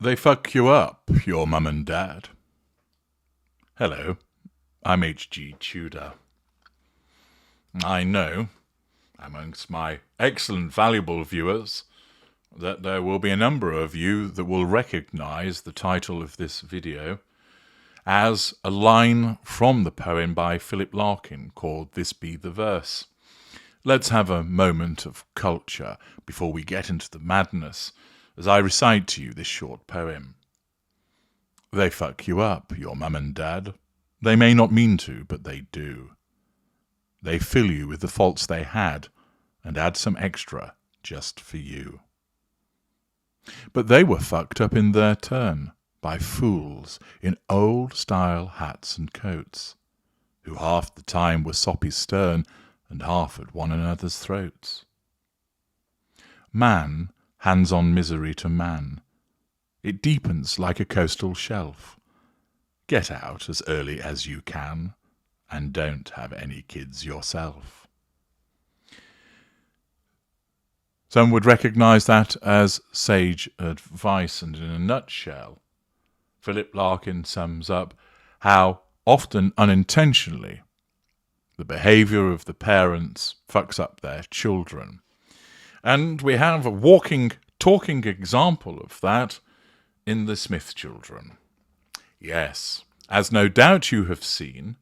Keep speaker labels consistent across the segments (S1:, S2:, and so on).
S1: They fuck you up, your mum and dad. Hello, I'm HG Tudor. I know, amongst my excellent, valuable viewers, that there will be a number of you that will recognise the title of this video as a line from the poem by Philip Larkin called This Be the Verse. Let's have a moment of culture before we get into the madness as I recite to you this short poem. They fuck you up, your mum and dad. They may not mean to, but they do. They fill you with the faults they had and add some extra just for you. But they were fucked up in their turn by fools in old-style hats and coats, who half the time were soppy stern and half at one another's throats. Man hands on misery to man. It deepens like a coastal shelf. Get out as early as you can, and don't have any kids yourself. Some would recognise that as sage advice, and in a nutshell, Philip Larkin sums up how often unintentionally the behaviour of the parents fucks up their children. And we have a walking, talking example of that in the Smith children. Yes, as no doubt you have seen,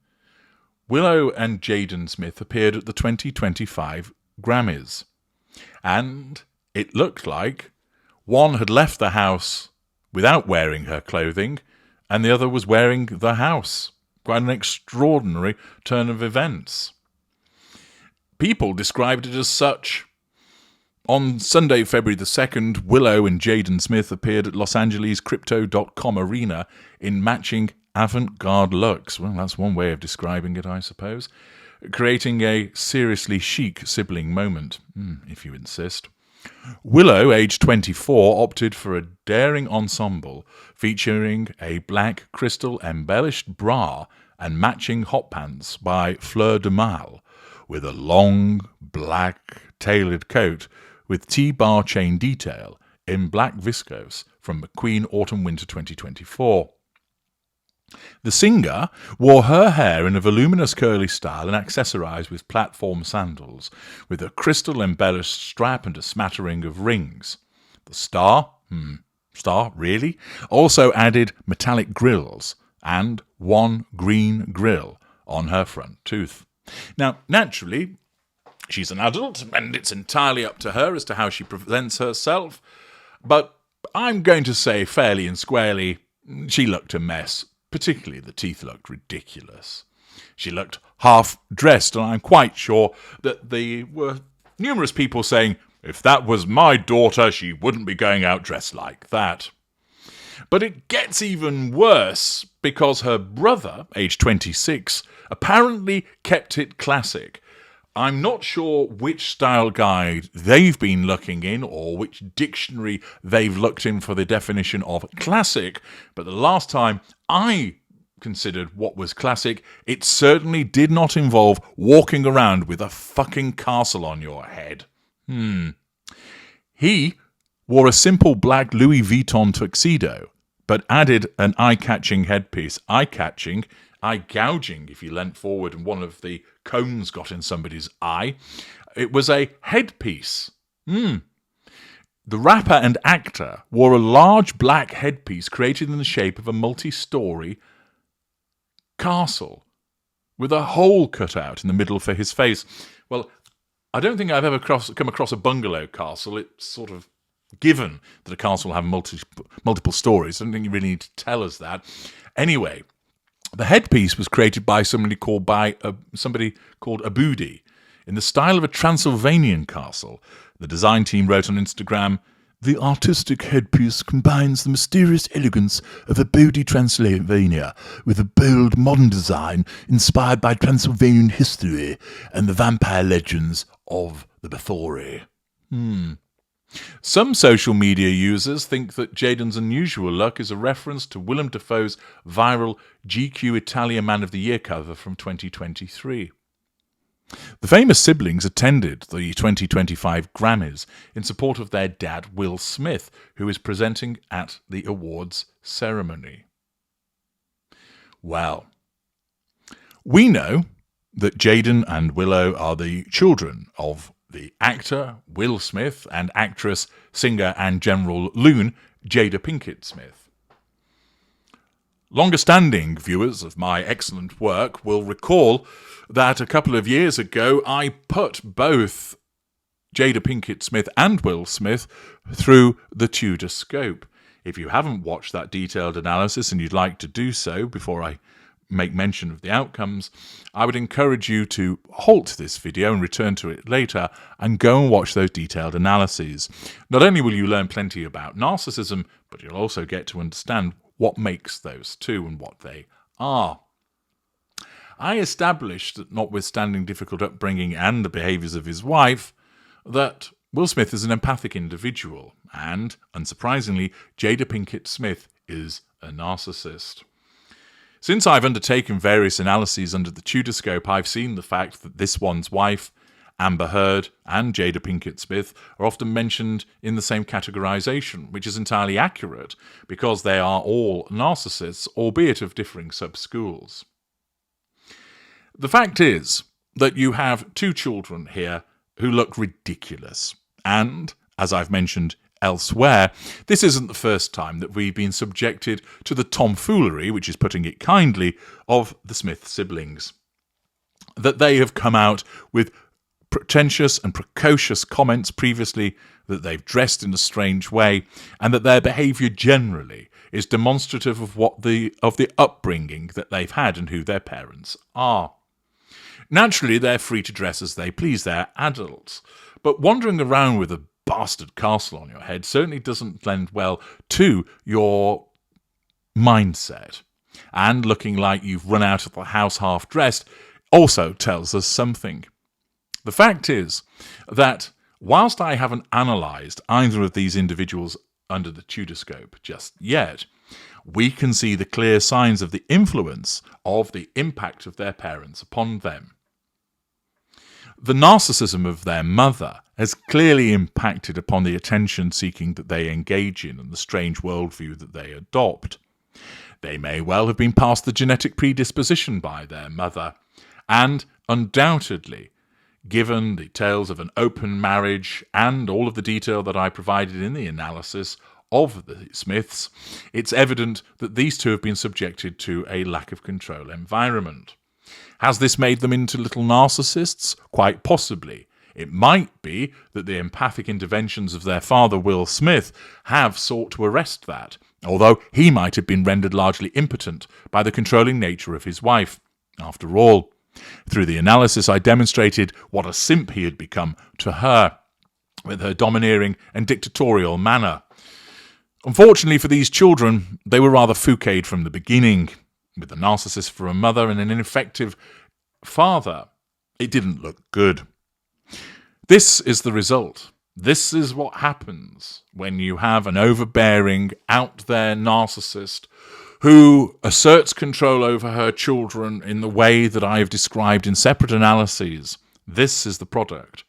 S1: Willow and Jaden Smith appeared at the 2025 Grammys. And it looked like one had left the house without wearing her clothing, and the other was wearing the house. Quite an extraordinary turn of events. People described it as such. On Sunday, February the 2nd, Willow and Jaden Smith appeared at Los Angeles Crypto.com arena in matching avant-garde looks. Well, that's one way of describing it, I suppose. Creating a seriously chic sibling moment, if you insist. Willow, aged 24, opted for a daring ensemble featuring a black crystal-embellished bra and matching hot pants by Fleur de Mal, with a long, black, tailored coat with T-bar chain detail in black viscose from McQueen Autumn-Winter 2024. The singer wore her hair in a voluminous curly style and accessorised with platform sandals, with a crystal-embellished strap and a smattering of rings. The star, really? Also added metallic grills and one green grill on her front tooth. Now, naturally, she's an adult, and it's entirely up to her as to how she presents herself, but I'm going to say fairly and squarely, she looked a mess. Particularly the teeth looked ridiculous. She looked half-dressed, and I'm quite sure that there were numerous people saying, if that was my daughter, she wouldn't be going out dressed like that. But it gets even worse because her brother, aged 26, apparently kept it classic. I'm not sure which style guide they've been looking in or which dictionary they've looked in for the definition of classic, but the last time I considered what was classic, it certainly did not involve walking around with a fucking castle on your head. He wore a simple black Louis Vuitton tuxedo, but added an eye-catching headpiece. Eye-catching, eye-gouging if you leant forward and one of the cones got in somebody's eye. It was a headpiece. The rapper and actor wore a large black headpiece created in the shape of a multi-story castle with a hole cut out in the middle for his face. Well, I don't think I've ever come across a bungalow castle. It's sort of given that a castle will have multiple stories. I don't think you really need to tell us that. Anyway, the headpiece was created by somebody called Aboudi in the style of a Transylvanian castle. The design team wrote on Instagram, "The artistic headpiece combines the mysterious elegance of Aboudi, Transylvania with a bold modern design inspired by Transylvanian history and the vampire legends of the Bathory." Some social media users think that Jaden's unusual look is a reference to Willem Dafoe's viral GQ Italia Man of the Year cover from 2023. The famous siblings attended the 2025 Grammys in support of their dad, Will Smith, who is presenting at the awards ceremony. Well, we know that Jaden and Willow are the children of the actor Will Smith and actress, singer and general loon Jada Pinkett Smith. Longer-standing viewers of my excellent work will recall that a couple of years ago I put both Jada Pinkett Smith and Will Smith through the Tudor scope. If you haven't watched that detailed analysis and you'd like to do so before I make mention of the outcomes, I would encourage you to halt this video and return to it later and go and watch those detailed analyses. Not only will you learn plenty about narcissism, but you'll also get to understand what makes those two and what they are. I established that, notwithstanding difficult upbringing and the behaviours of his wife, that Will Smith is an empathic individual and, unsurprisingly, Jada Pinkett Smith is a narcissist. Since I've undertaken various analyses under the Tudor scope, I've seen the fact that this one's wife, Amber Heard, and Jada Pinkett Smith are often mentioned in the same categorization, which is entirely accurate because they are all narcissists, albeit of differing sub-schools. The fact is that you have two children here who look ridiculous, and, as I've mentioned elsewhere, this isn't the first time that we've been subjected to the tomfoolery, which is putting it kindly, of the Smith siblings. That they have come out with pretentious and precocious comments previously, that they've dressed in a strange way, and that their behaviour generally is demonstrative of the upbringing that they've had and who their parents are. Naturally, they're free to dress as they please, they're adults, but wandering around with a bastard castle on your head certainly doesn't lend well to your mindset. And looking like you've run out of the house half-dressed also tells us something. The fact is that whilst I haven't analysed either of these individuals under the Tudor scope just yet, we can see the clear signs of the influence of the impact of their parents upon them. The narcissism of their mother has clearly impacted upon the attention-seeking that they engage in and the strange worldview that they adopt. They may well have been passed the genetic predisposition by their mother, and undoubtedly, given the tales of an open marriage and all of the detail that I provided in the analysis of the Smiths, it's evident that these two have been subjected to a lack of control environment. Has this made them into little narcissists? Quite possibly. It might be that the empathic interventions of their father, Will Smith, have sought to arrest that, although he might have been rendered largely impotent by the controlling nature of his wife. After all, through the analysis I demonstrated what a simp he had become to her, with her domineering and dictatorial manner. Unfortunately for these children, they were rather fouque'd from the beginning, with a narcissist for a mother and an ineffective father. It didn't look good. This is the result. This is what happens when you have an overbearing, out-there narcissist who asserts control over her children in the way that I have described in separate analyses. This is the product.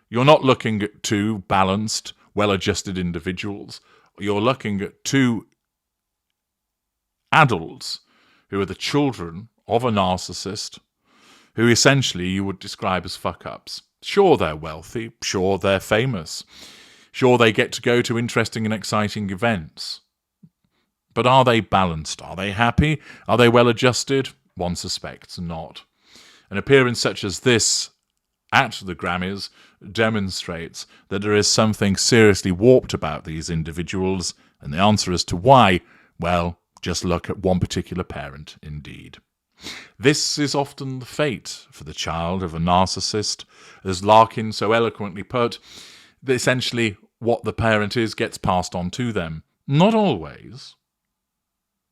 S1: You're not looking at two balanced, well-adjusted individuals. You're looking at two adults who are the children of a narcissist, who essentially you would describe as fuck-ups. Sure, they're wealthy. Sure, they're famous. Sure, they get to go to interesting and exciting events. But are they balanced? Are they happy? Are they well-adjusted? One suspects not. An appearance such as this at the Grammys demonstrates that there is something seriously warped about these individuals, and the answer as to why, well, just look at one particular parent indeed. This is often the fate for the child of a narcissist. As Larkin so eloquently put, essentially what the parent is gets passed on to them. Not always.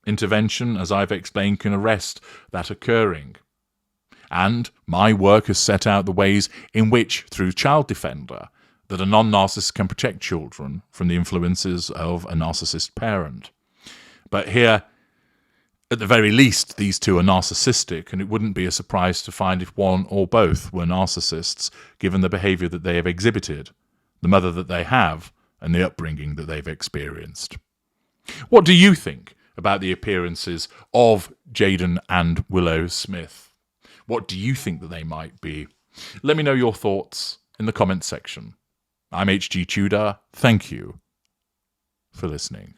S1: Intervention, as I've explained, can arrest that occurring. And my work has set out the ways in which, through Child Defender, that a non-narcissist can protect children from the influences of a narcissist parent. But here, At the very least, these two are narcissistic, and it wouldn't be a surprise to find if one or both were narcissists, given the behaviour that they have exhibited, the mother that they have, and the upbringing that they've experienced. What do you think about the appearances of Jaden and Willow Smith? What do you think that they might be? Let me know your thoughts in the comments section. I'm HG Tudor. Thank you for listening.